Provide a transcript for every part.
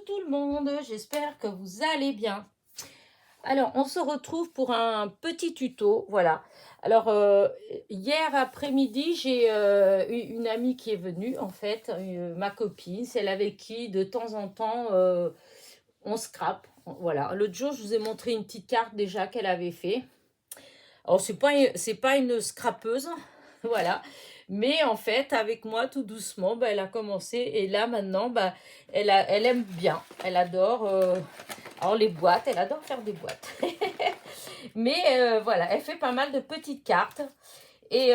tout le monde, j'espère que vous allez bien. Alors, on se retrouve pour un petit tuto, voilà. Alors, hier après-midi, j'ai eu une amie qui est venue, en fait, ma copine, celle avec qui, de temps en temps, on scrape. Voilà, l'autre jour, je vous ai montré une petite carte déjà qu'elle avait fait. Alors, c'est pas une scrapeuse, voilà. Mais en fait, avec moi, tout doucement, bah, elle a commencé. Et là, maintenant, bah, elle aime bien. Elle adore. Alors, les boîtes, elle adore faire des boîtes. Mais voilà, elle fait pas mal de petites cartes. Et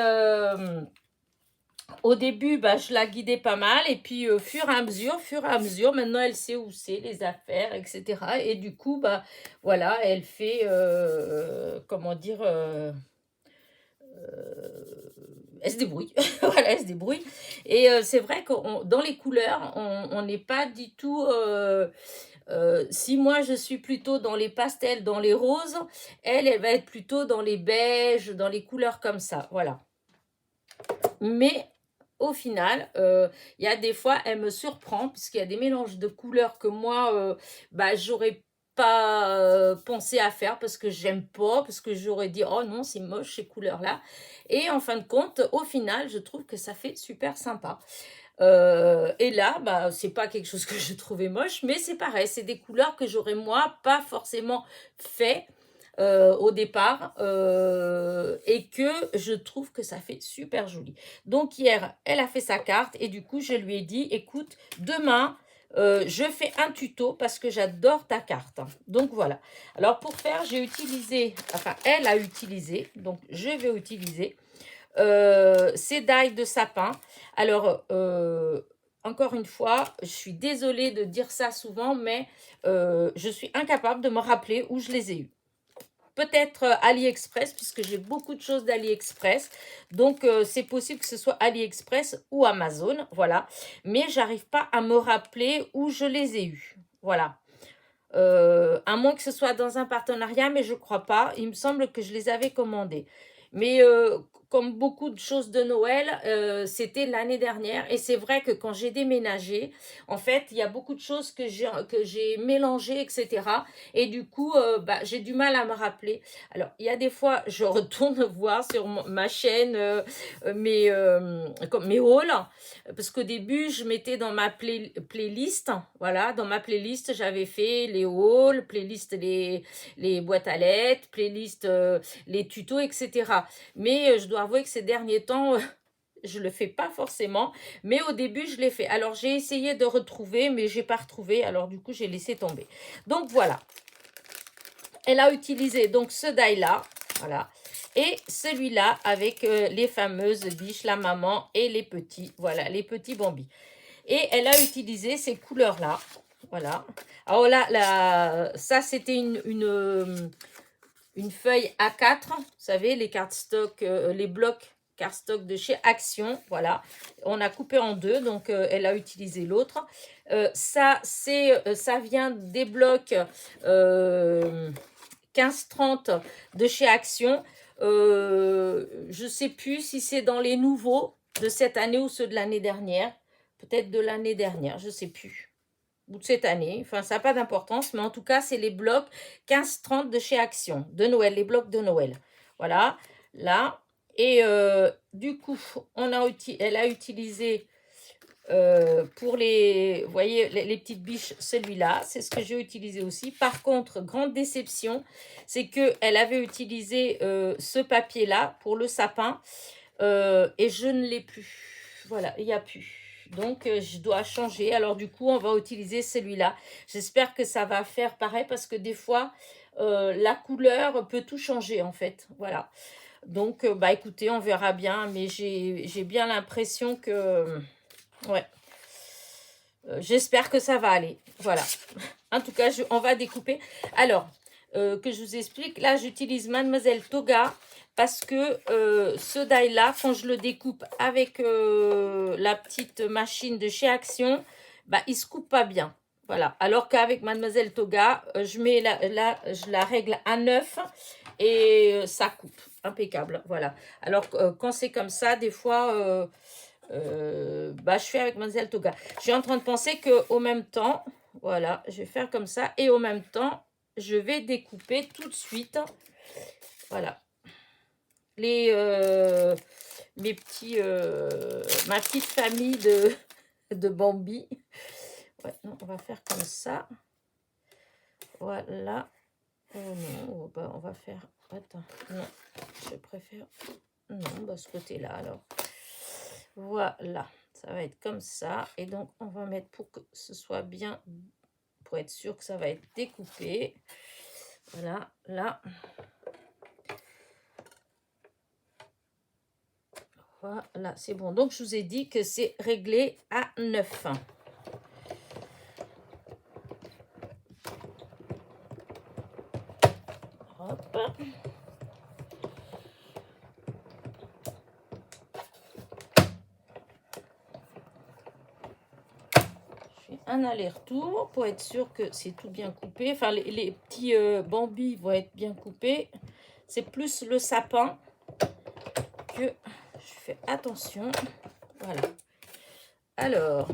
au début, bah, je la guidais pas mal. Et puis, fur et à mesure, maintenant, elle sait où c'est, les affaires, etc. Et du coup, bah, voilà, elle fait, comment dire, elle se débrouille. Voilà, elle se débrouille. Et c'est vrai que dans les couleurs, on n'est pas du tout... si moi je suis plutôt dans les pastels, dans les roses, elle va être plutôt dans les beiges, dans les couleurs comme ça. Voilà. Mais au final, il y a des fois, elle me surprend, puisqu'il y a des mélanges de couleurs que moi, bah, j'aurais pas pensé à faire parce que j'aime pas, parce que j'aurais dit oh non, c'est moche ces couleurs-là. Et en fin de compte, au final, je trouve que ça fait super sympa. Et là, bah, c'est pas quelque chose que je trouvais moche, mais c'est pareil, c'est des couleurs que j'aurais moi pas forcément fait au départ et que je trouve que ça fait super joli. Donc hier, elle a fait sa carte et du coup, je lui ai dit, écoute, demain, je fais un tuto parce que j'adore ta carte. Donc voilà. Alors pour faire, j'ai utilisé, enfin elle a utilisé, donc je vais utiliser ces dailles de sapin. Alors, encore une fois, je suis désolée de dire ça souvent, mais je suis incapable de me rappeler où je les ai eues. Peut-être AliExpress, puisque j'ai beaucoup de choses d'AliExpress. Donc, c'est possible que ce soit AliExpress ou Amazon. Voilà. Mais j'arrive pas à me rappeler où je les ai eues. Voilà. À moins que ce soit dans un partenariat, mais je crois pas. Il me semble que je les avais commandées. Mais comme beaucoup de choses de Noël, c'était l'année dernière. Et c'est vrai que quand j'ai déménagé, en fait, il y a beaucoup de choses que j'ai mélangées, etc. Et du coup, bah, j'ai du mal à me rappeler. Alors, il y a des fois, je retourne voir sur ma chaîne mes hauls. Parce qu'au début, je mettais dans ma playlist, voilà, dans ma playlist, j'avais fait les hauls, playlist les boîtes à lettres, playlist les tutos, etc. Mais je dois avouer que ces derniers temps, je le fais pas forcément, mais au début, je l'ai fait. Alors, j'ai essayé de retrouver, mais j'ai pas retrouvé, alors du coup, j'ai laissé tomber. Donc, voilà. Elle a utilisé donc ce die-là, voilà. Et celui-là avec les fameuses biches, la maman et les petits, voilà, les petits bambis. Et elle a utilisé ces couleurs-là, voilà. Alors là, ça c'était une feuille A4, vous savez, les cartes stock, les blocs cardstock de chez Action, voilà. On a coupé en deux, donc elle a utilisé l'autre. Ça vient des blocs 15-30 de chez Action. Je ne sais plus si c'est dans les nouveaux de cette année ou ceux de l'année dernière. Peut-être de l'année dernière, je ne sais plus. Ou de cette année. Enfin, ça n'a pas d'importance. Mais en tout cas, c'est les blocs 15-30 de chez Action. De Noël, les blocs de Noël. Voilà. Là. Et du coup, elle a utilisé pour les, vous voyez, les petites biches, celui-là, c'est ce que j'ai utilisé aussi. Par contre, grande déception, c'est qu'elle avait utilisé ce papier-là pour le sapin et je ne l'ai plus. Voilà, il n'y a plus. Donc, je dois changer. Alors, du coup, on va utiliser celui-là. J'espère que ça va faire pareil parce que des fois, la couleur peut tout changer, en fait. Voilà. Donc, bah, écoutez, on verra bien. Mais j'ai bien l'impression que... ouais. J'espère que ça va aller. Voilà. En tout cas, on va découper. Alors, que je vous explique. Là, j'utilise Mademoiselle Toga parce que ce die-là, quand je le découpe avec la petite machine de chez Action, bah, il ne se coupe pas bien. Voilà. Alors qu'avec Mademoiselle Toga, je mets je la règle à 9 et ça coupe. Impeccable. Voilà. Alors, quand c'est comme ça, des fois... bah, je fais avec Mademoiselle Toga. Je suis en train de penser qu'au même temps, Voilà, je vais faire comme ça. Et en même temps, je vais découper tout de suite. Voilà. Mes petits, ma petite famille de Bambi. Ouais, non, on va faire comme ça. Voilà. Oh non, bah, on va faire... Attends, non, je préfère... Non, bah, ce côté-là, alors. Voilà, ça va être comme ça. Et donc, on va mettre pour que ce soit bien, pour être sûr que ça va être découpé. Voilà, là. Voilà, c'est bon. Donc, je vous ai dit que c'est réglé à 9. Hop. Je fais un aller-retour pour être sûr que c'est tout bien coupé. Enfin, les petits bambis vont être bien coupés. C'est plus le sapin que je fais attention. Voilà. Alors,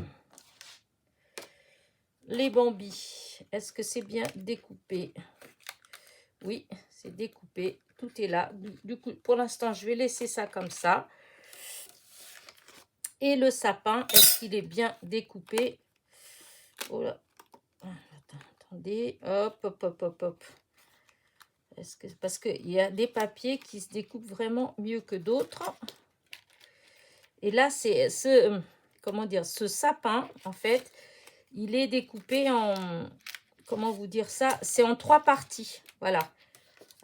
les bambis, est-ce que c'est bien découpé? Oui, c'est découpé. Tout est là. Du coup, pour l'instant, je vais laisser ça comme ça. Et le sapin, est-ce qu'il est bien découpé? Oh là. Attendez. Hop, hop, hop, hop, hop. Parce qu'il y a des papiers qui se découpent vraiment mieux que d'autres. Et là, c'est comment dire, ce sapin, en fait, il est découpé en, comment vous dire ça? C'est en 3 parties. Voilà.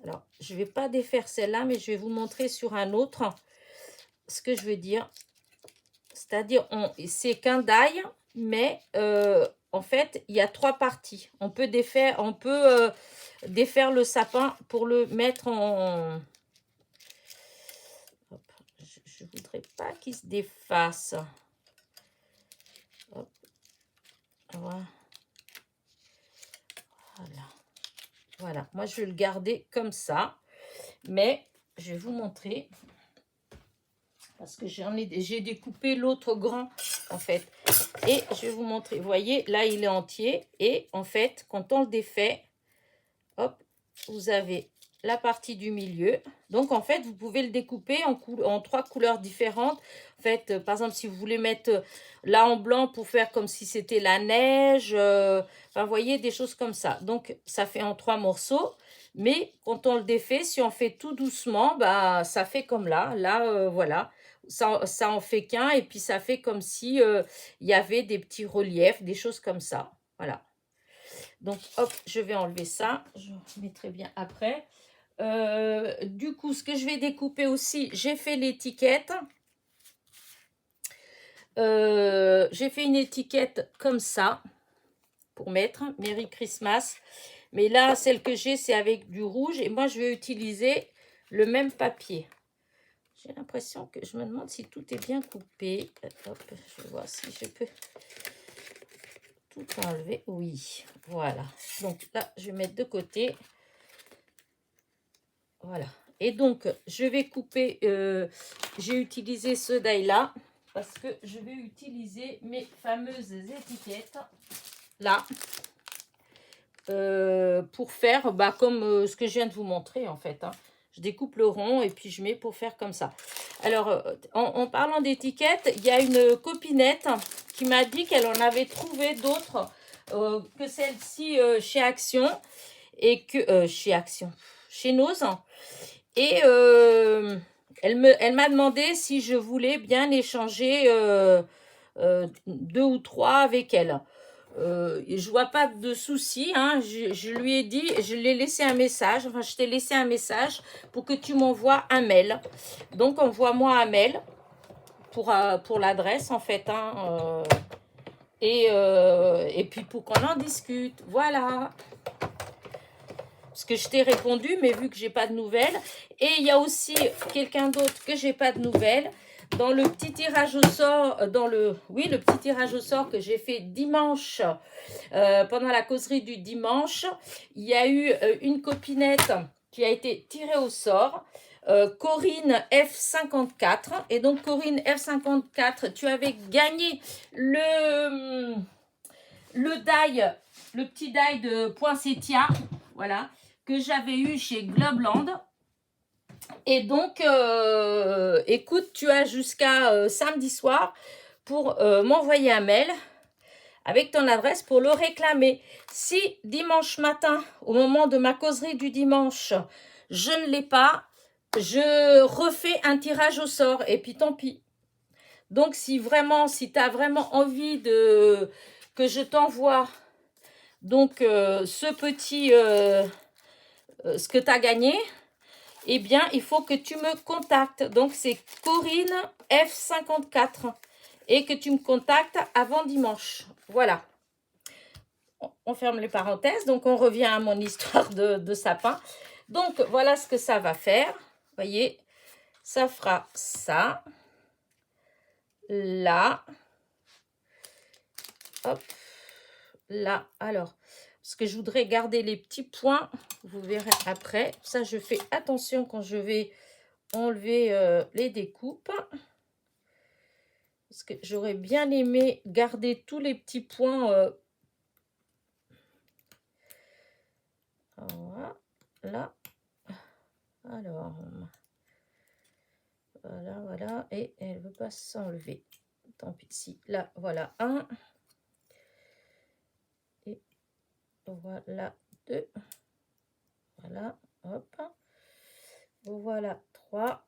Alors, je ne vais pas défaire celle-là, mais je vais vous montrer sur un autre ce que je veux dire. C'est-à-dire, c'est qu'un die, mais en fait, il y a 3 parties. On peut défaire le sapin pour le mettre en... Hop, je ne voudrais pas qu'il se défasse. Hop. Voilà. Voilà. Moi, je vais le garder comme ça. Mais je vais vous montrer. Parce que j'ai découpé l'autre grand, en fait. Et je vais vous montrer. Vous voyez, là, il est entier. Et en fait, quand on le défait, hop, vous avez la partie du milieu. Donc, en fait, vous pouvez le découper en 3 couleurs différentes. En fait, par exemple, si vous voulez mettre là en blanc pour faire comme si c'était la neige, enfin, vous voyez, des choses comme ça. Donc, ça fait en 3 morceaux. Mais quand on le défait, si on fait tout doucement, bah, ça fait comme là. Là, voilà. Ça en fait qu'un. Et puis, ça fait comme si il y avait des petits reliefs, des choses comme ça. Voilà. Donc, hop, je vais enlever ça. Je mettrai bien après. Du coup, ce que je vais découper aussi, j'ai fait l'étiquette. J'ai fait une étiquette comme ça pour mettre Merry Christmas. Mais là, celle que j'ai, c'est avec du rouge. Et moi, je vais utiliser le même papier. J'ai l'impression que je me demande si tout est bien coupé. Hop, je vais voir si je peux tout enlever. Oui, voilà. Donc là, je vais mettre de côté. Voilà. Et donc, je vais couper, j'ai utilisé ce die-là parce que je vais utiliser mes fameuses étiquettes là pour faire comme ce que je viens de vous montrer en fait. Hein. Je découpe le rond et puis je mets pour faire comme ça. Alors, en parlant d'étiquettes, il y a une copinette qui m'a dit qu'elle en avait trouvé d'autres que celle-ci chez Action et que chez Nose. Et elle m'a demandé si je voulais bien échanger 2 ou 3 avec elle. Je vois pas de souci, hein. Je lui ai dit, je l'ai laissé un message, enfin je t'ai laissé un message pour que tu m'envoies un mail. Donc envoie-moi un mail pour l'adresse en fait. Hein, et puis pour qu'on en discute. Voilà. Parce que je t'ai répondu, mais vu que j'ai pas de nouvelles. Et il y a aussi quelqu'un d'autre que j'ai pas de nouvelles. Dans le petit tirage au sort, le petit tirage au sort que j'ai fait dimanche, pendant la causerie du dimanche, il y a eu une copinette qui a été tirée au sort. Corinne F54. Et donc, Corinne F54, tu avais gagné le die, le petit die de poinsettia, voilà, que j'avais eu chez Globland. Et donc, écoute, tu as jusqu'à samedi soir pour m'envoyer un mail avec ton adresse pour le réclamer. Si dimanche matin, au moment de ma causerie du dimanche, je ne l'ai pas, je refais un tirage au sort et puis tant pis. Donc, si tu as vraiment envie que je t'envoie donc ce petit, ce que tu as gagné, eh bien, il faut que tu me contactes. Donc, c'est Corinne F54 et que tu me contactes avant dimanche. Voilà. On ferme les parenthèses. Donc, on revient à mon histoire de sapin. Donc, voilà ce que ça va faire. Vous voyez, ça fera ça. Là. Hop. Là. Alors, parce que je voudrais garder les petits points. Vous verrez après. Ça, je fais attention quand je vais enlever les découpes. Parce que j'aurais bien aimé garder tous les petits points. Voilà. Là. Alors. Voilà, voilà. Et elle ne veut pas s'enlever. Tant pis. Si. Là, voilà un. Et voilà deux. Voilà. Hop. Voilà trois.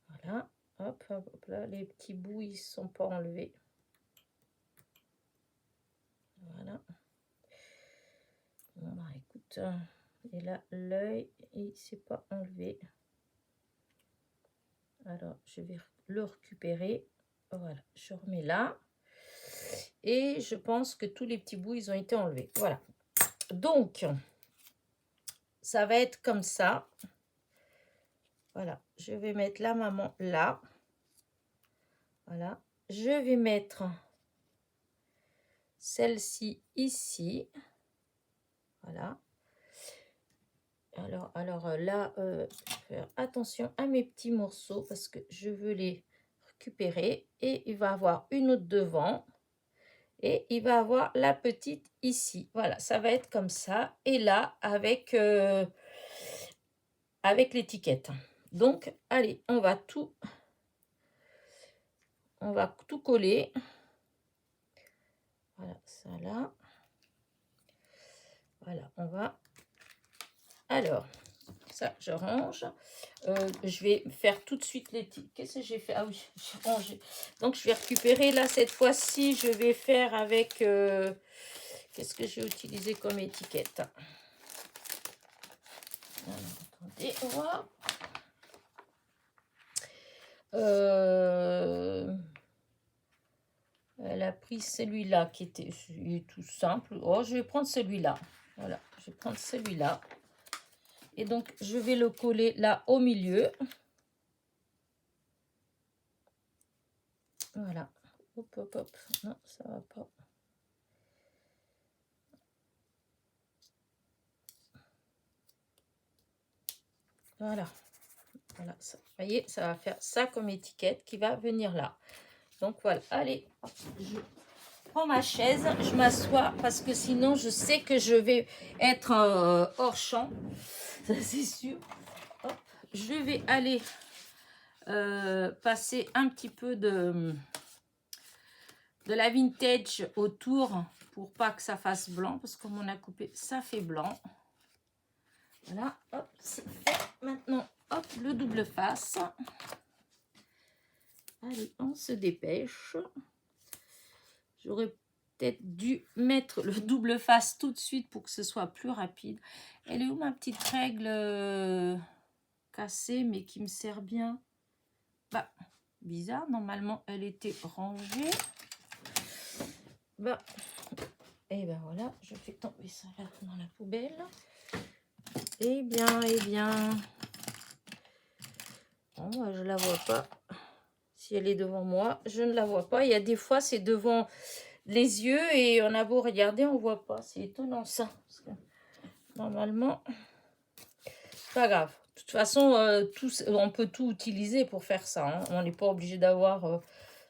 Voilà. Hop, hop, hop, là. Les petits bouts, ils ne sont pas enlevés. Voilà. Bon, bah, écoute. Et là, l'œil, il ne s'est pas enlevé. Alors, je vais le récupérer. Voilà, je remets là. Et je pense que tous les petits bouts, ils ont été enlevés. Voilà. Donc, ça va être comme ça. Voilà. Je vais mettre la maman là. Voilà. Je vais mettre celle-ci ici. Voilà. Alors là, faire attention à mes petits morceaux parce que je veux les récupérer. Et il va y avoir une autre devant. Et il va avoir la petite ici. Voilà, ça va être comme ça. Et là, avec l'étiquette. Donc, allez, on va tout coller. Voilà, ça là. Voilà, on va... Alors, ça, je range. Je vais faire tout de suite l'étiquette. Qu'est-ce que j'ai fait? Ah oui, j'ai rangé. Donc, je vais récupérer là, cette fois-ci, je vais faire avec... qu'est-ce que j'ai utilisé comme étiquette? Alors, attendez, on va... elle a pris celui-là qui était tout simple. Oh, je vais prendre celui-là. Voilà, je vais prendre celui-là. Et donc, je vais le coller là au milieu. Voilà. Hop, hop, hop. Non, ça va pas. Voilà. Voilà. Ça, vous voyez, ça va faire ça comme étiquette qui va venir là. Donc, voilà. Allez, je prends ma chaise, je m'assois parce que sinon, je sais que je vais être hors champ. Ça, c'est sûr. Hop. Je vais aller passer un petit peu de la vintage autour pour pas que ça fasse blanc parce que comme on a coupé, ça fait blanc. Voilà, hop, c'est fait. Maintenant, hop, le double face. Allez, on se dépêche. J'aurais peut-être dû mettre le double face tout de suite pour que ce soit plus rapide. Elle est où ma petite règle cassée mais qui me sert bien? Bah, bizarre, normalement elle était rangée. Bah, et ben voilà, je fais tomber ça là dans la poubelle. Eh bien. Bon, moi, je la vois pas. Si elle est devant moi, je ne la vois pas. Il y a des fois, c'est devant les yeux et on a beau regarder, on voit pas. C'est étonnant ça. Parce que, normalement, pas grave. De toute façon, on peut tout utiliser pour faire ça. Hein. On n'est pas obligé d'avoir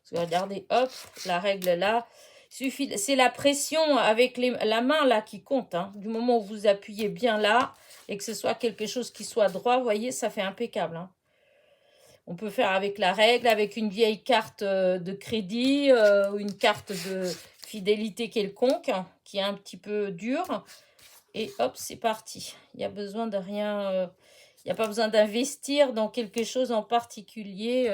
Parce que regardez, hop, la règle là. Suffit, c'est la pression avec la main là qui compte. Hein. Du moment où vous appuyez bien là et que ce soit quelque chose qui soit droit, vous voyez, ça fait impeccable. Hein. On peut faire avec la règle, avec une vieille carte de crédit ou une carte de fidélité quelconque qui est un petit peu dure. Et hop, c'est parti. Il n'y a besoin de rien. Il n'y a pas besoin d'investir dans quelque chose en particulier.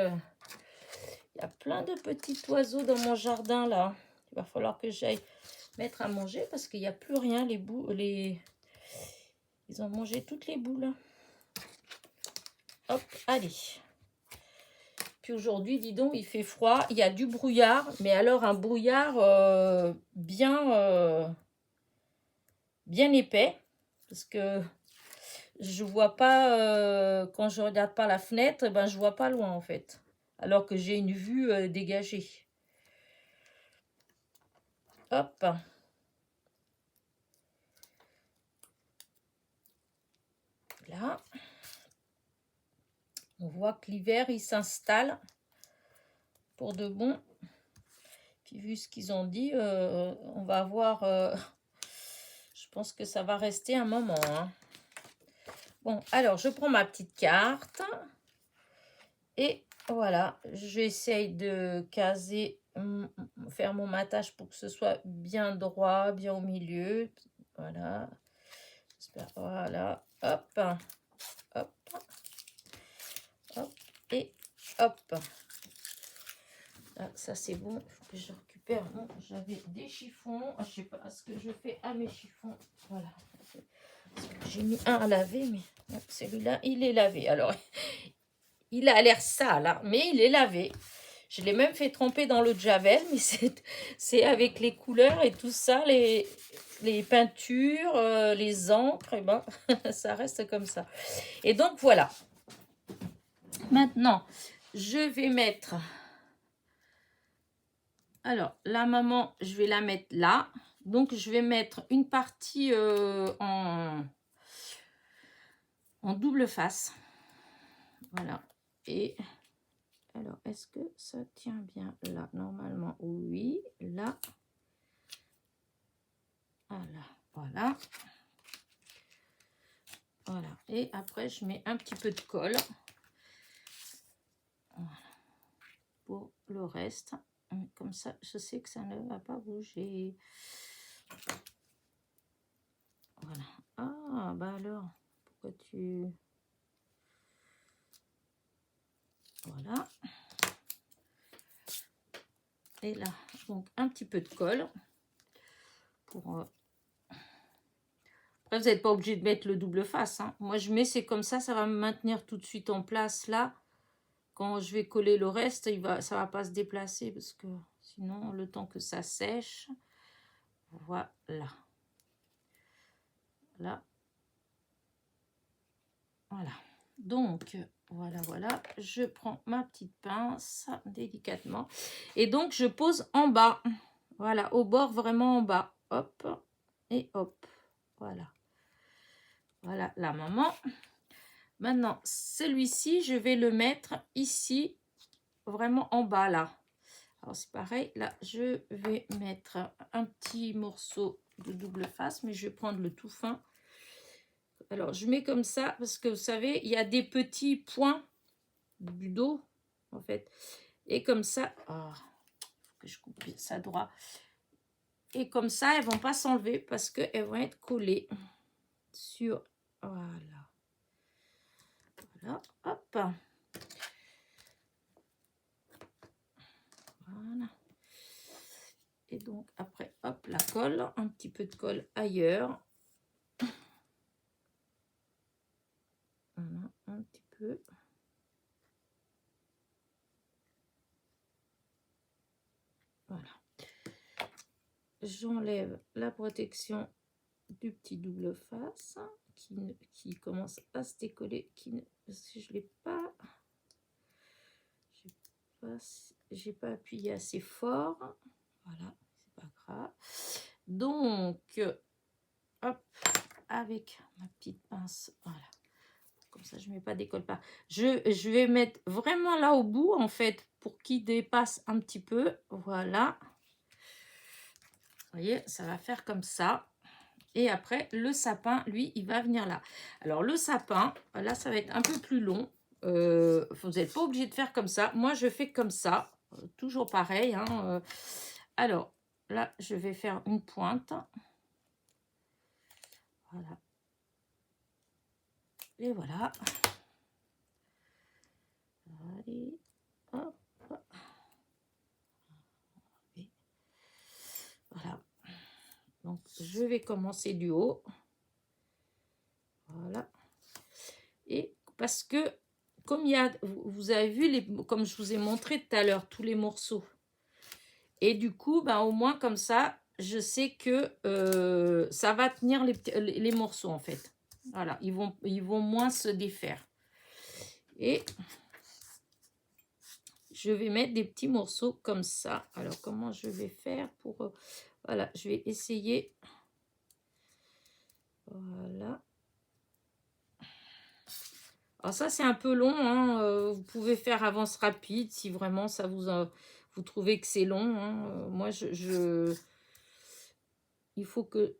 Il y a plein de petits oiseaux dans mon jardin là. Il va falloir que j'aille mettre à manger parce qu'il n'y a plus rien. Ils ont mangé toutes les boules. Hop, allez. Puis aujourd'hui, dis donc, il fait froid. Il y a du brouillard, mais alors un brouillard bien épais. Parce que je vois pas, quand je regarde par la fenêtre, ben, je vois pas loin en fait. Alors que j'ai une vue dégagée. Hop. Là. On voit que l'hiver, il s'installe pour de bon. Puis vu ce qu'ils ont dit, on va avoir... je pense que ça va rester un moment. Hein. Bon, alors, je prends ma petite carte. Et voilà, j'essaye de caser, faire mon matage pour que ce soit bien droit, bien au milieu. Voilà. Voilà. Hop. Hop. Hop. Et hop. Là, ça c'est bon. Il faut que je récupère. Bon, j'avais des chiffons. Je sais pas ce que je fais à mes chiffons. Voilà. J'ai mis un à laver, mais celui-là, il est lavé. Alors, il a l'air sale, hein, mais il est lavé. Je l'ai même fait tremper dans l'eau de Javel, mais c'est avec les couleurs et tout ça, les peintures, les encres, et ben, ça reste comme ça. Et donc, voilà. Maintenant, je vais mettre... Alors, la maman, je vais la mettre là. Donc, je vais mettre une partie en double face. Voilà. Et alors, est-ce que ça tient bien là? Normalement, oui. Là. Voilà. Voilà. Voilà. Et après, je mets un petit peu de colle. Voilà. Pour le reste. Comme ça, je sais que ça ne va pas bouger. Voilà. Ah, bah alors, pourquoi tu... Voilà. Et là, donc un petit peu de colle. Pour... Après, vous n'êtes pas obligé de mettre le double face. Hein. Moi, je mets, c'est comme ça va me maintenir tout de suite en place là. Quand je vais coller le reste, ça va pas se déplacer parce que sinon, le temps que ça sèche, voilà. Là. Voilà. Donc, voilà. Je prends ma petite pince délicatement. Et donc, je pose en bas. Voilà, au bord, vraiment en bas. Hop, et hop. Voilà. Voilà la maman. Maintenant, celui-ci, je vais le mettre ici, vraiment en bas là. Alors, c'est pareil. Là, je vais mettre un petit morceau de double face, mais je vais prendre le tout fin. Alors, je mets comme ça parce que vous savez, il y a des petits points du dos, en fait. Et comme ça, oh, faut que je coupe ça droit. Et comme ça, elles vont pas s'enlever parce qu'elles vont être collées sur... Voilà. Voilà, hop. Voilà. Et donc, après, hop, la colle. Un petit peu de colle ailleurs. Voilà, un petit peu. Voilà. J'enlève la protection du petit double face qui commence à se décoller. Parce que je l'ai pas... J'ai pas appuyé assez fort. Voilà, c'est pas grave. Donc, hop, avec ma petite pince, voilà. Comme ça, je ne mets pas décolle pas. Je vais mettre vraiment là au bout, en fait, pour qu'il dépasse un petit peu. Voilà. Vous voyez, ça va faire comme ça. Et après, le sapin, lui, il va venir là. Alors, le sapin, là, ça va être un peu plus long. Vous n'êtes pas obligé de faire comme ça. Moi, je fais comme ça. Toujours pareil. Hein, alors, là, je vais faire une pointe. Voilà. Et voilà. Allez, hop. Voilà. Donc, je vais commencer du haut. Voilà. Et parce que, comme il y a, vous avez vu, comme je vous ai montré tout à l'heure, tous les morceaux. Et du coup, ben, au moins comme ça, je sais que ça va tenir les morceaux en fait. Voilà, ils vont moins se défaire. Et je vais mettre des petits morceaux comme ça. Alors, comment je vais faire pour... voilà, je vais essayer. Voilà. Alors ça, c'est un peu long. Hein. Vous pouvez faire avance rapide si vraiment ça vous trouvez que c'est long. Hein. Moi, il faut que...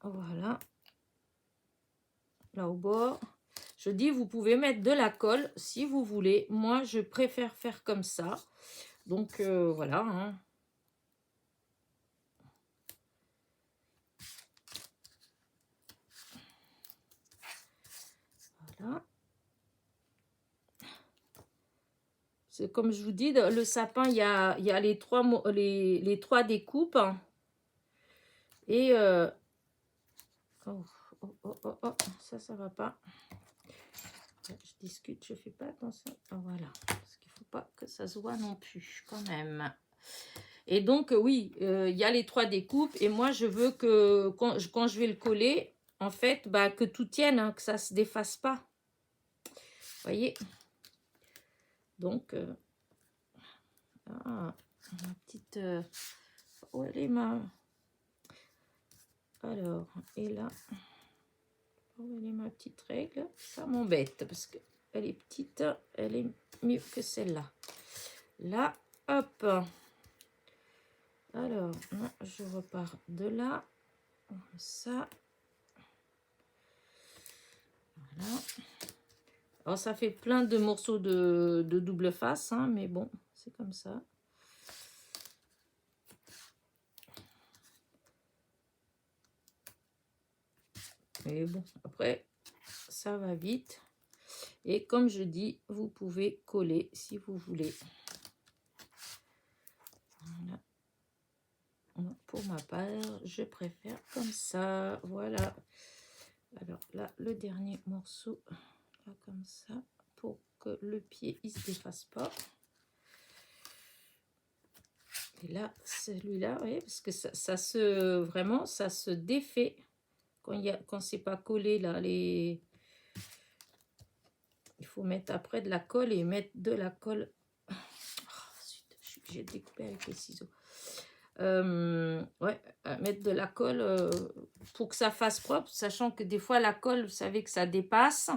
Voilà. Là au bord. Je dis, vous pouvez mettre de la colle si vous voulez. Moi, je préfère faire comme ça. Donc, voilà. Hein. Voilà. C'est comme je vous dis, le sapin, il y a les trois découpes. Et... oh, ça va pas. Je discute, je fais pas attention. Voilà. Parce qu'il faut pas que ça se voit non plus, quand même. Et donc, oui, il y a les trois découpes. Et moi, je veux que quand je vais le coller, en fait, bah, que tout tienne, hein, que ça se défasse pas. Vous voyez? Donc, ma petite... où elle est ma... Alors, et là, où elle est ma petite règle? Ça m'embête parce qu'elle est petite, elle est mieux que celle-là. Là, hop. Alors, je repars de là. Ça. Voilà. Alors, ça fait plein de morceaux de double face, hein, mais bon, c'est comme ça. Mais bon, après, ça va vite. Et comme je dis, vous pouvez coller si vous voulez. Voilà. Pour ma part, je préfère comme ça. Voilà. Alors là, le dernier morceau, là, comme ça, pour que le pied il se défasse pas. Et là, celui-là, oui, parce que ça se défait quand c'est pas collé là. Il faut mettre après de la colle et mettre de la colle. Oh, je suis obligée de découper avec les ciseaux. Ouais, mettre de la colle pour que ça fasse propre, sachant que des fois la colle, vous savez que ça dépasse,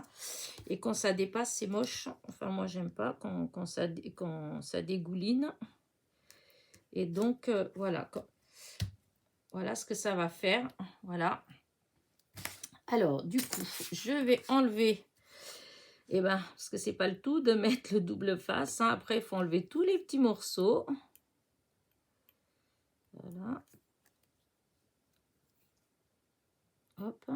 et quand ça dépasse, c'est moche. Enfin, moi, j'aime pas quand ça dégouline. Et donc, voilà. Voilà ce que ça va faire. Voilà. Alors, du coup, je vais enlever, et ben, parce que c'est pas le tout de mettre le double face. Hein. Après, il faut enlever tous les petits morceaux. Voilà. Hop.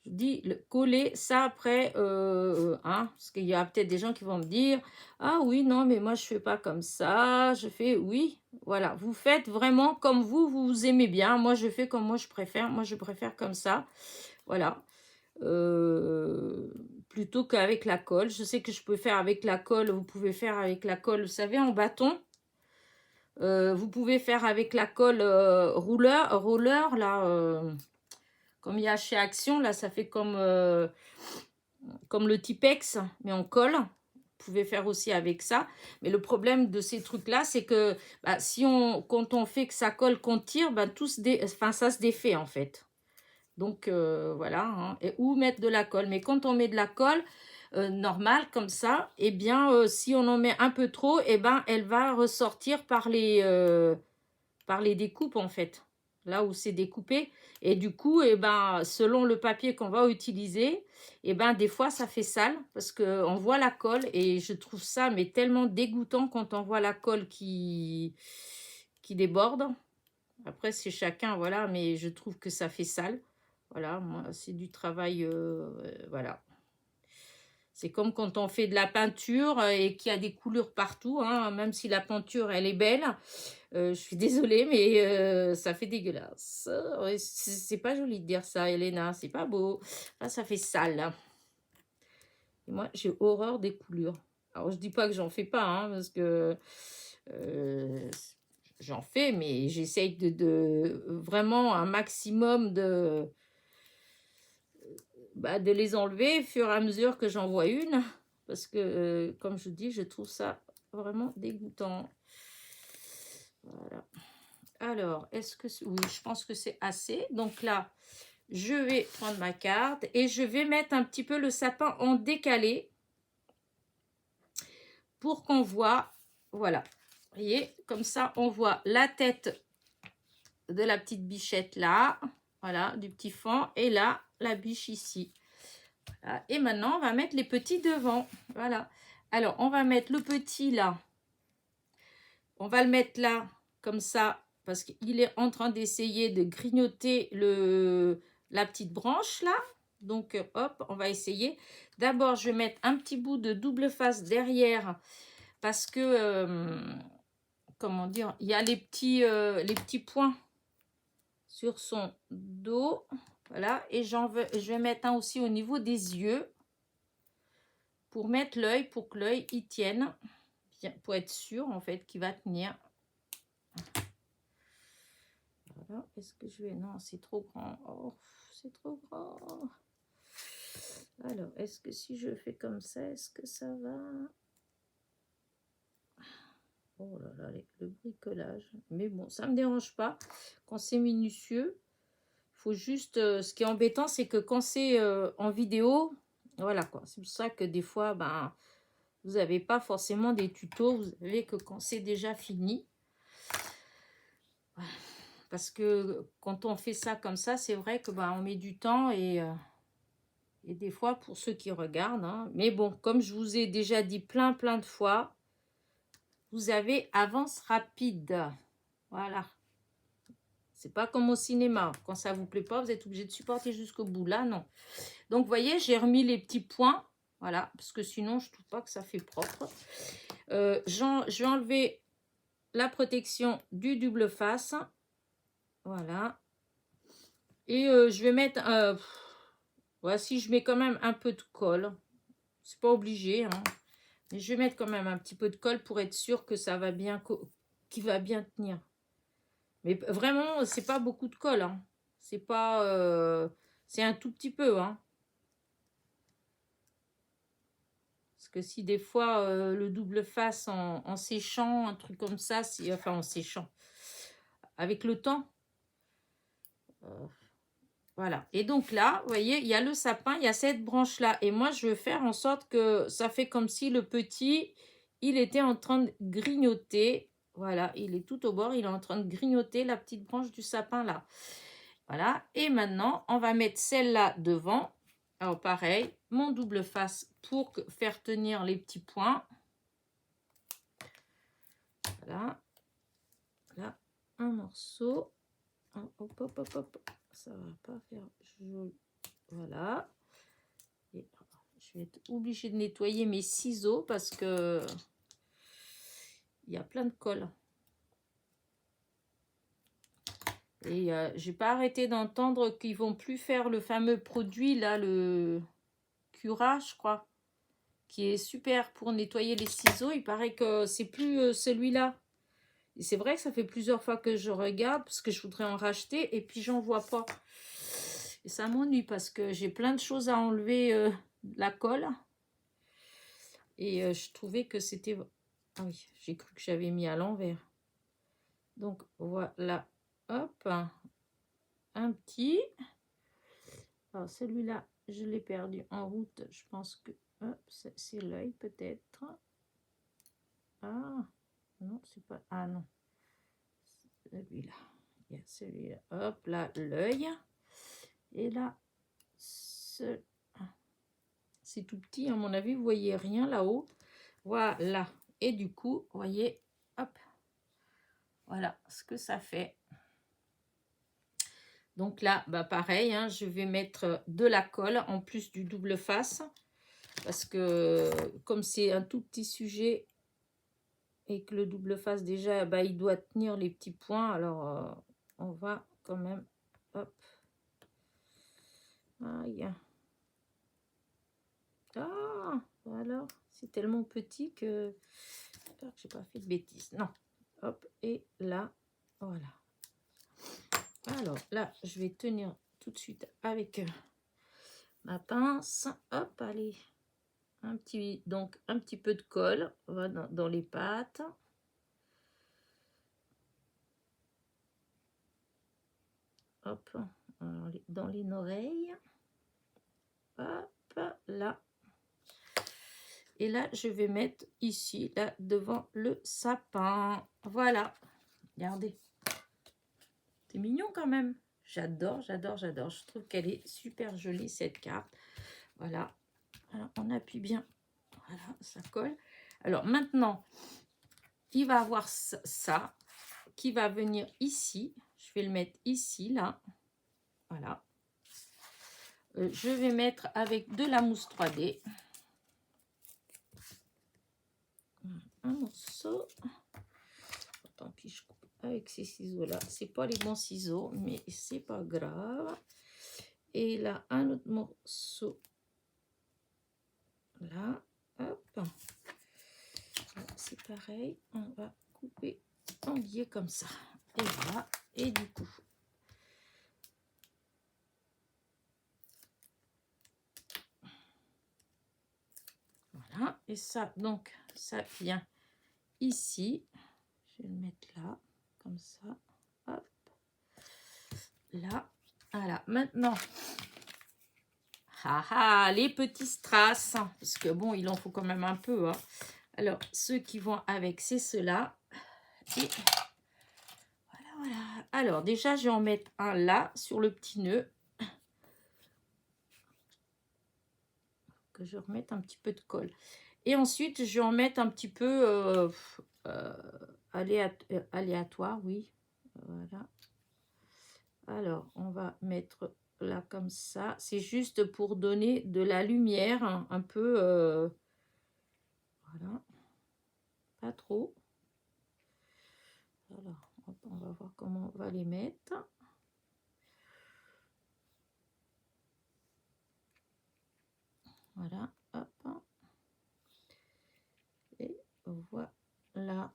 Je dis le coller ça après, hein, parce qu'il y a peut-être des gens qui vont me dire, ah oui, non, mais moi je fais pas comme ça. Je fais oui, voilà. Vous faites vraiment comme vous aimez bien. Moi je fais comme moi je préfère. Moi je préfère comme ça. Voilà. Plutôt qu'avec la colle. Je sais que je peux faire avec la colle. Vous pouvez faire avec la colle, vous savez, en bâton. Vous pouvez faire avec la colle roller là. Comme il y a chez Action, là, ça fait comme le Tipex, mais en colle. Vous pouvez faire aussi avec ça. Mais le problème de ces trucs-là, c'est que bah, quand on fait que ça colle, qu'on tire, bah, ça se défait, en fait. Donc, voilà. Hein. Ou mettre de la colle. Mais quand on met de la colle, normale comme ça, et bien si on en met un peu trop, et ben elle va ressortir par les découpes en fait, là où c'est découpé. Et du coup, et ben selon le papier qu'on va utiliser, et ben des fois ça fait sale parce que on voit la colle, et je trouve ça mais tellement dégoûtant quand on voit la colle qui déborde. Après c'est chacun, voilà, mais je trouve que ça fait sale. Voilà, moi c'est du travail, voilà. C'est comme quand on fait de la peinture et qu'il y a des couleurs partout, hein, même si la peinture elle est belle. Je suis désolée, mais ça fait dégueulasse. Ouais, c'est pas joli de dire ça, Elena. C'est pas beau. Là, ça fait sale. Et moi, j'ai horreur des coulures. Alors, je dis pas que j'en fais pas, hein, parce que euh, j'en fais, mais j'essaye de vraiment un maximum de les enlever au fur et à mesure que j'en vois une. Parce que, comme je vous dis, je trouve ça vraiment dégoûtant. Voilà. Alors, est-ce que... Oui, je pense que c'est assez. Donc là, je vais prendre ma carte et je vais mettre un petit peu le sapin en décalé pour qu'on voit, voilà. Vous voyez, comme ça, on voit la tête de la petite bichette là, voilà, du petit fond, et là, la biche ici. Voilà. Et maintenant, on va mettre les petits devant, voilà. Alors, on va mettre le petit là. On va le mettre là, comme ça, parce qu'il est en train d'essayer de grignoter la petite branche là. Donc, hop, on va essayer. D'abord, je vais mettre un petit bout de double face derrière, parce que, comment dire, il y a les petits points sur son dos. Voilà, et je vais mettre un aussi au niveau des yeux, pour mettre l'œil, pour que l'œil y tienne, bien, pour être sûr, en fait, qu'il va tenir. Voilà. Est-ce que je vais... Non, c'est trop grand. Oh, c'est trop grand. Alors, est-ce que si je fais comme ça, est-ce que ça va? Oh là là, le bricolage. Mais bon, ça ne me dérange pas. Quand c'est minutieux, il faut juste... ce qui est embêtant, c'est que quand c'est en vidéo, voilà quoi. C'est pour ça que des fois, ben, vous n'avez pas forcément des tutos. Vous savez que quand c'est déjà fini... Parce que quand on fait ça comme ça, c'est vrai que ben, on met du temps et des fois pour ceux qui regardent. Hein. Mais bon, comme je vous ai déjà dit plein de fois, vous avez avance rapide. Voilà. C'est pas comme au cinéma. Quand ça vous plaît pas, vous êtes obligé de supporter jusqu'au bout. Là, non. Donc, vous voyez, j'ai remis les petits points. Voilà, parce que sinon, je trouve pas que ça fait propre. Je vais enlever la protection du double face. Voilà. Et je vais mettre... voici, je mets quand même un peu de colle. C'est pas obligé, hein. Mais je vais mettre quand même un petit peu de colle pour être sûr que ça va bien, qu'il va bien tenir. Mais vraiment, c'est pas beaucoup de colle, hein. C'est pas... c'est un tout petit peu, hein. Parce que si des fois, le double face en séchant, un truc comme ça, enfin en séchant, avec le temps... voilà. Et donc là, vous voyez, il y a le sapin, il y a cette branche-là. Et moi, je veux faire en sorte que ça fait comme si le petit, il était en train de grignoter. Voilà, il est tout au bord, il est en train de grignoter la petite branche du sapin là. Voilà. Et maintenant, on va mettre celle-là devant. Alors pareil, mon double face pour faire tenir les petits points. Voilà. Là, un morceau. Hop, hop, hop, hop. Ça va pas faire joli. Voilà. Et je vais être obligée de nettoyer mes ciseaux parce que il y a plein de colle. Et j'ai pas arrêté d'entendre qu'ils vont plus faire le fameux produit là, le Cura, je crois, qui est super pour nettoyer les ciseaux. Il paraît que c'est plus celui-là. Et c'est vrai que ça fait plusieurs fois que je regarde parce que je voudrais en racheter et puis j'en vois pas. Et ça m'ennuie parce que j'ai plein de choses à enlever la colle. Et je trouvais que c'était... Ah oui, j'ai cru que j'avais mis à l'envers. Donc voilà, hop, un petit. Alors celui-là, je l'ai perdu en route. Je pense que Hop, c'est l'œil peut-être. Ah, non, c'est pas... Ah non, celui-là. Il y a celui-là. Hop, là, l'œil. Et là, c'est tout petit, à mon avis, vous voyez rien là-haut. Voilà. Et du coup, vous voyez, hop, voilà ce que ça fait. Donc là, bah pareil, hein, je vais mettre de la colle en plus du double face. Parce que comme c'est un tout petit sujet et que le double face déjà, bah, il doit tenir les petits points. Alors, on va quand même, hop. Aïe. Ah, alors, c'est tellement petit que j'espère que j'ai pas fait de bêtises. Non. Hop, et là, voilà. Alors là, je vais tenir tout de suite avec ma pince. Hop, allez. Donc, un petit peu de colle dans les pattes. Hop, dans les oreilles. Hop, là. Et là, je vais mettre ici, là, devant le sapin. Voilà. Regardez. C'est mignon quand même. J'adore, j'adore, j'adore. Je trouve qu'elle est super jolie, cette carte. Voilà. Alors, on appuie bien. Voilà, ça colle. Alors, maintenant, il va avoir ça qui va venir ici. Je vais le mettre ici, là. Voilà. Je vais mettre avec de la mousse 3D. Un morceau. Tant pis, je coupe avec ces ciseaux-là. C'est pas les bons ciseaux, mais c'est pas grave. Et là, un autre morceau. Là, hop. C'est pareil. On va couper en biais comme ça. Et voilà. Et du coup, voilà. Et ça, donc, ça vient ici. Je vais le mettre là, comme ça. Hop. Là. Voilà. Maintenant, les petits strass. Parce que bon, il en faut quand même un peu. Hein. Alors, ceux qui vont avec, c'est ceux-là. Et voilà, voilà. Alors, déjà, je vais en mettre un là, sur le petit nœud. Que je remette un petit peu de colle. Et ensuite, je vais en mettre un petit peu aléatoire, oui. Voilà. Alors, on va mettre là comme ça. C'est juste pour donner de la lumière, hein, un peu... voilà. Pas trop. Alors, hop, on va voir comment on va les mettre. Voilà, hop. Et voilà,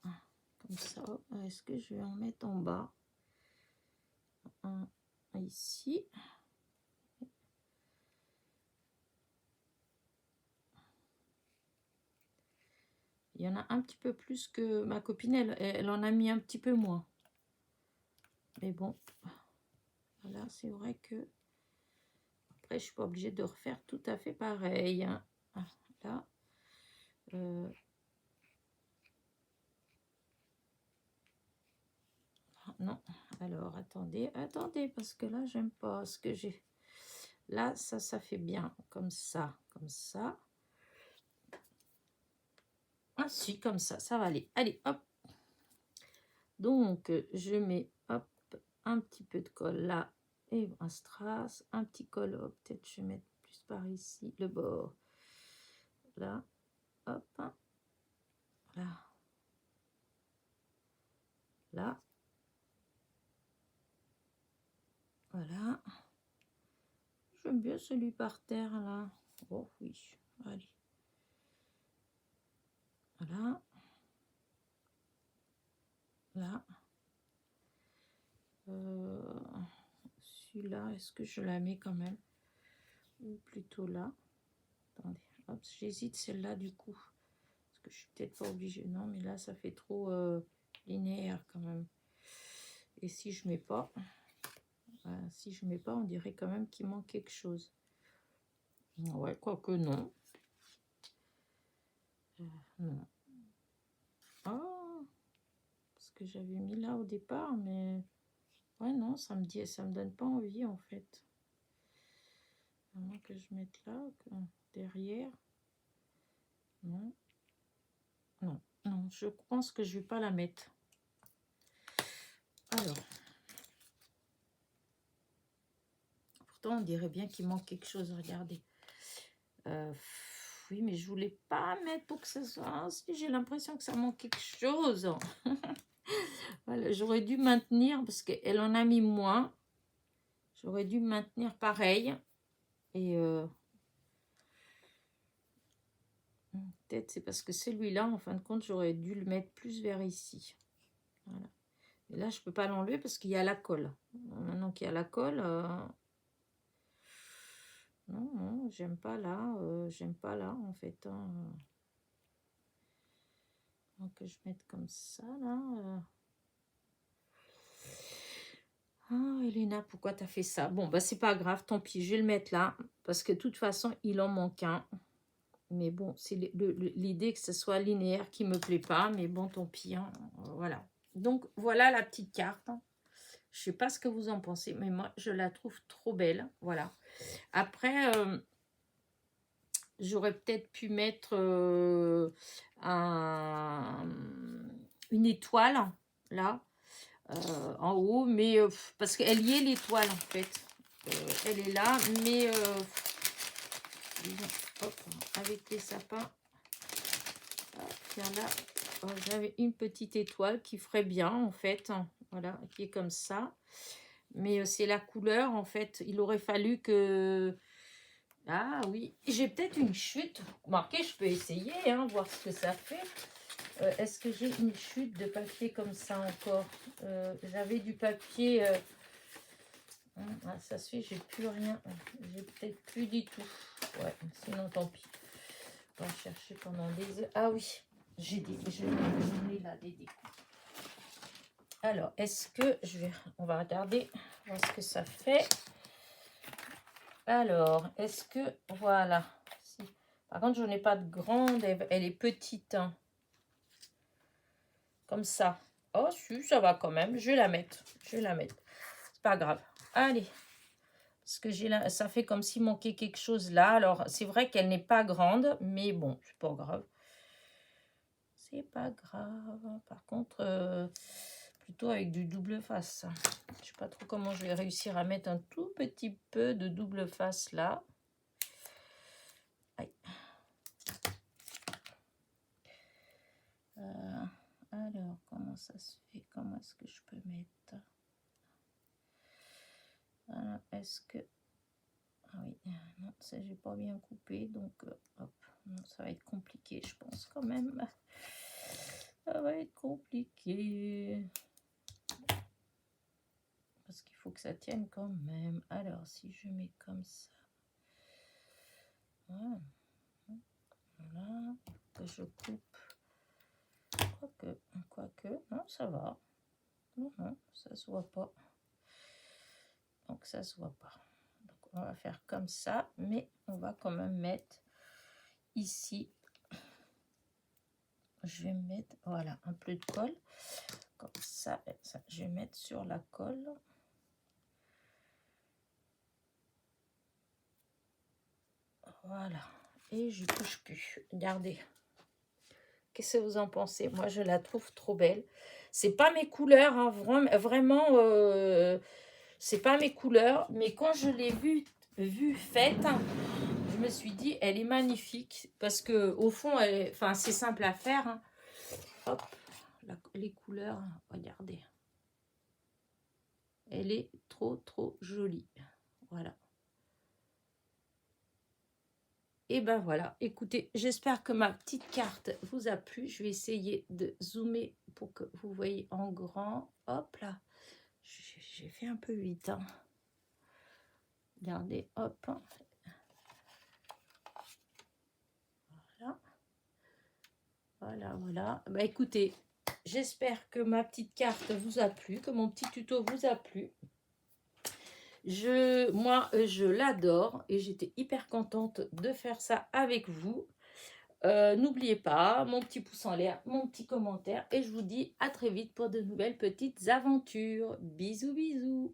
comme ça. Est-ce que je vais en mettre en bas? Un ici. Il y en a un petit peu plus que ma copine, elle en a mis un petit peu moins. Mais bon, voilà, c'est vrai que... Après, je suis pas obligée de refaire tout à fait pareil. Hein. Là. Non, alors attendez, parce que là, j'aime pas ce que j'ai. Là, ça fait bien, comme ça, comme ça. Ah si, comme ça va aller. Allez, hop. Donc, je mets, hop, un petit peu de colle là, et un strass, un petit col, peut-être je vais mettre plus par ici, le bord. Là, hop, là, là, voilà. J'aime bien celui par terre, là. Oh oui, allez. Voilà. Là. Celui-là, est-ce que je la mets quand même? Ou plutôt là. Attendez, hop, j'hésite celle-là du coup. Parce que je suis peut-être pas obligée. Non, mais là, ça fait trop linéaire quand même. Et si je mets pas, si je mets pas, on dirait quand même qu'il manque quelque chose. Ouais, quoique non. Non. Oh, parce que j'avais mis là au départ, mais ouais, non, ça me donne pas envie en fait. À moins que je mette là, derrière. Non, non, non, je pense que je vais pas la mettre. Alors, pourtant on dirait bien qu'il manque quelque chose, regardez. Oui, mais je voulais pas mettre pour que ça soit... Si j'ai l'impression que ça manque quelque chose. Voilà, j'aurais dû maintenir, parce qu'elle en a mis moins. J'aurais dû maintenir pareil. Et peut-être c'est parce que celui-là, en fin de compte, j'aurais dû le mettre plus vers ici. Voilà. Et là, je peux pas l'enlever parce qu'il y a la colle. Maintenant qu'il y a la colle... Non, non, j'aime pas là, en fait. Hein. Donc, je mette comme ça, là. Ah, Elena, pourquoi t'as fait ça? Bon, bah, c'est pas grave, tant pis, je vais le mettre là. Parce que de toute façon, il en manque un. Mais bon, c'est l'idée que ce soit linéaire qui me plaît pas. Mais bon, tant pis, hein. Voilà. Donc, voilà la petite carte. Je sais pas ce que vous en pensez, mais moi, je la trouve trop belle. Voilà. Après... j'aurais peut-être pu mettre une étoile, là, en haut, mais parce qu'elle y est, l'étoile, en fait. Elle est là, mais disons, hop, avec les sapins, là, j'avais une petite étoile qui ferait bien, en fait, hein, voilà, qui est comme ça. Mais c'est la couleur, en fait. Il aurait fallu que... Ah oui, j'ai peut-être une chute. Remarquez, je peux essayer, hein, voir ce que ça fait. Est-ce que j'ai une chute de papier comme ça encore? J'avais du papier... ça se fait, j'ai plus rien. J'ai peut-être plus du tout. Ouais, sinon tant pis. On va chercher pendant des heures. Ah oui, j'ai des... Je l'ai là, des décos. Alors, est-ce que... on va regarder, voir ce que ça fait. Alors, est-ce que... Voilà. Si. Par contre, je n'ai pas de grande. Elle est petite. Hein. Comme ça. Oh, si, ça va quand même. Je vais la mettre. Je vais la mettre. C'est pas grave. Allez. Parce que ça fait comme s'il manquait quelque chose là. Alors, c'est vrai qu'elle n'est pas grande. Mais bon, c'est pas grave. C'est pas grave. Par contre, plutôt avec du double face. Je sais pas trop comment je vais réussir à mettre un tout petit peu de double face là. Aïe. Alors, comment ça se fait? Comment est-ce que je peux mettre? Est-ce que... Ah oui, non, ça j'ai pas bien coupé, donc hop, non, ça va être compliqué, je pense quand même. Ça va être compliqué. Parce qu'il faut que ça tienne quand même. Alors, si je mets comme ça. Voilà. Voilà. Que je coupe. Quoique, non, ça va. Non, non, ça se voit pas. Donc, ça se voit pas. Donc, on va faire comme ça, mais on va quand même mettre ici. Je vais mettre, voilà, un peu de colle. Comme ça, je vais mettre sur la colle. Voilà. Et je touche plus. Regardez. Qu'est-ce que vous en pensez? Moi, je la trouve trop belle. C'est pas mes couleurs, hein, vraiment, c'est pas mes couleurs. Mais quand je l'ai vue faite, je me suis dit, elle est magnifique. Parce que au fond, c'est simple à faire. Hein. Hop, les couleurs, regardez. Elle est trop, trop jolie. Voilà. Et ben voilà, écoutez, j'espère que ma petite carte vous a plu. Je vais essayer de zoomer pour que vous voyez en grand. Hop là, j'ai fait un peu vite. Hein. Regardez, hop. Voilà. Voilà, voilà. Bah écoutez, j'espère que ma petite carte vous a plu, que mon petit tuto vous a plu. Moi, je l'adore et j'étais hyper contente de faire ça avec vous. N'oubliez pas mon petit pouce en l'air, mon petit commentaire et je vous dis à très vite pour de nouvelles petites aventures. Bisous, bisous.